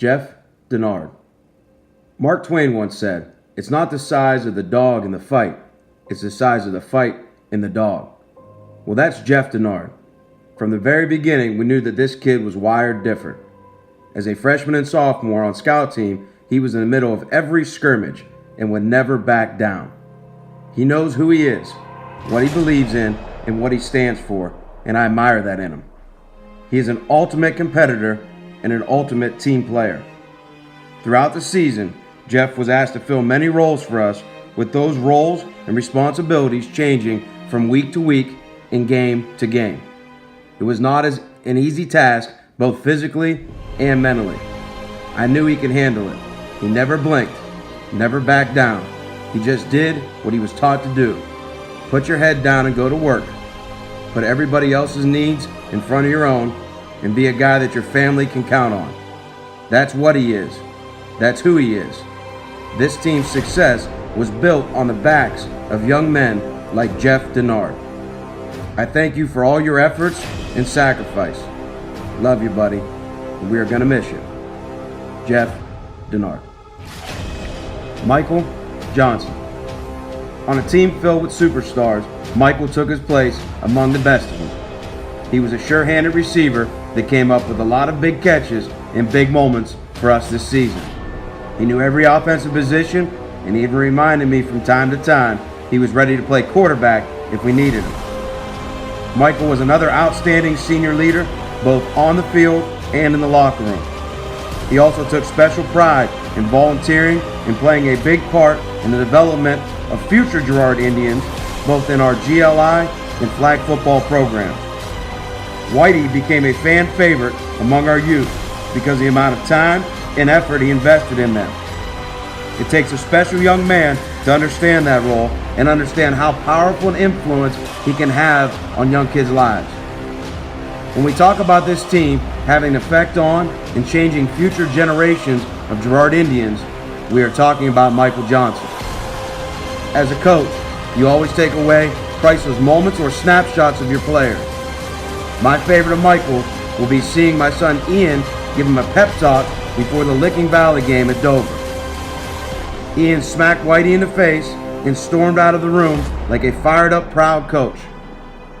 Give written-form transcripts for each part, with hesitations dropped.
Jeff Girard. Mark Twain once said, "It's not the size of the dog in the fight, it's the size of the fight in the dog." Well, that's Jeff Girard. From the very beginning, we knew that this kid was wired different. As a freshman and sophomore on scout team, he was in the middle of every scrimmage and would never back down. He knows who he is, what he believes in, and what he stands for, and I admire that in him. He is an ultimate competitor and an ultimate team player. Throughout the season, Jeff was asked to fill many roles for us, with those roles and responsibilities changing from week to week and game to game. It was not an easy task, both physically and mentally. I knew he could handle it. He never blinked, never backed down. He just did what he was taught to do. Put your head down and go to work. Put everybody else's needs in front of your own, and be a guy that your family can count on. That's what he is. That's who he is. This team's success was built on the backs of young men like Jeff Girard. I thank you for all your efforts and sacrifice. Love you, buddy. And we are going to miss you. Jeff Girard. Michael Johnson. On a team filled with superstars, Michael took his place among the best of them. He was a sure-handed receiver that came up with a lot of big catches and big moments for us this season. He knew every offensive position and even reminded me from time to time he was ready to play quarterback if we needed him. Michael was another outstanding senior leader, both on the field and in the locker room. He also took special pride in volunteering and playing a big part in the development of future Girard Indians, both in our GLI and flag football programs. Whitey became a fan favorite among our youth because of the amount of time and effort he invested in them. It takes a special young man to understand that role and understand how powerful an influence he can have on young kids' lives. When we talk about this team having an effect on and changing future generations of Girard Indians, we are talking about Michael Johnson. As a coach, you always take away priceless moments or snapshots of your players. My favorite of Michael will be seeing my son Ian give him a pep talk before the Licking Valley game at Dover. Ian smacked Whitey in the face and stormed out of the room like a fired-up, proud coach.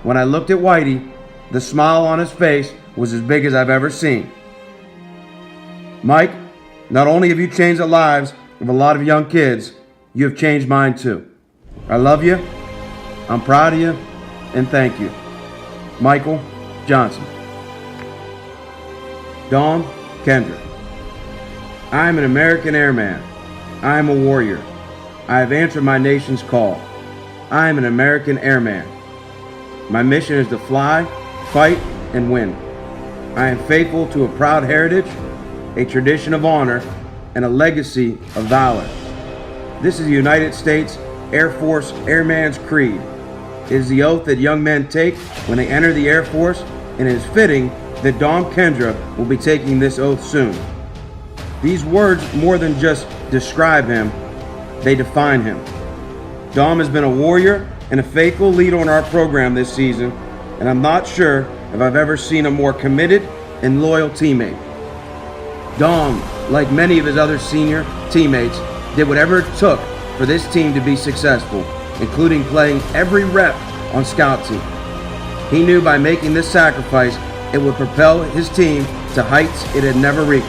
When I looked at Whitey, the smile on his face was as big as I've ever seen. Mike, not only have you changed the lives of a lot of young kids, you have changed mine too. I love you, I'm proud of you, and thank you. Michael Johnson. Dom Kendra. I am an American airman. I am a warrior. I have answered my nation's call. I am an American airman. My mission is to fly, fight, and win. I am faithful to a proud heritage, a tradition of honor, and a legacy of valor. This is the United States Air Force Airman's Creed. It is the oath that young men take when they enter the Air Force, and it is fitting that Dom Kendra will be taking this oath soon. These words more than just describe him, they define him. Dom has been a warrior and a faithful leader on our program this season, and I'm not sure if I've ever seen a more committed and loyal teammate. Dom, like many of his other senior teammates, did whatever it took for this team to be successful, including playing every rep on scout team. He knew by making this sacrifice, it would propel his team to heights it had never reached.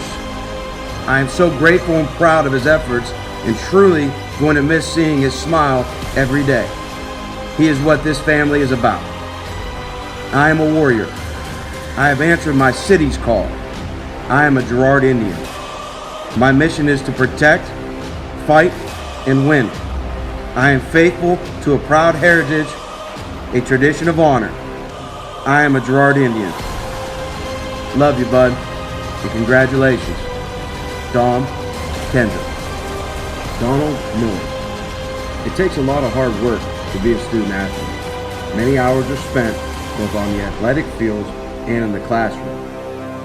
I am so grateful and proud of his efforts and truly going to miss seeing his smile every day. He is what this family is about. I am a warrior. I have answered my city's call. I am a Girard Indian. My mission is to protect, fight, and win. I am faithful to a proud heritage, a tradition of honor. I am a Girard Indian. Love you, bud, and congratulations. Dom Kendra. Donald Miller. It takes a lot of hard work to be a student athlete. Many hours are spent both on the athletic fields and in the classroom.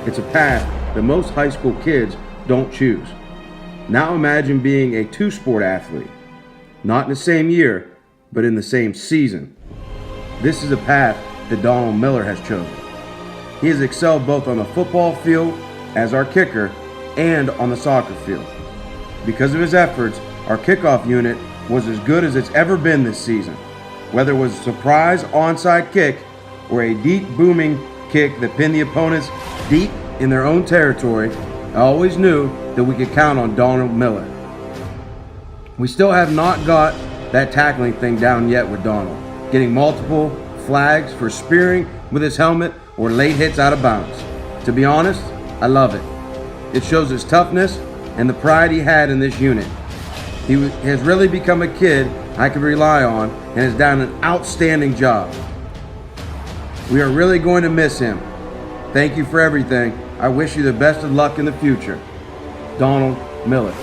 It's a path that most high school kids don't choose. Now imagine being a two-sport athlete, not in the same year, but in the same season. This is a path that Donald Miller has chosen. He has excelled both on the football field as our kicker and on the soccer field. Because of his efforts, our kickoff unit was as good as it's ever been this season. Whether it was a surprise onside kick or a deep booming kick that pinned the opponents deep in their own territory, I always knew that we could count on Donald Miller. We still have not got that tackling thing down yet with Donald, getting multiple flags for spearing with his helmet or late hits out of bounds. To be honest, I love it. It shows his toughness and the pride he had in this unit. He has really become a kid I can rely on and has done an outstanding job. We are really going to miss him. Thank you for everything. I wish you the best of luck in the future. Donald Miller.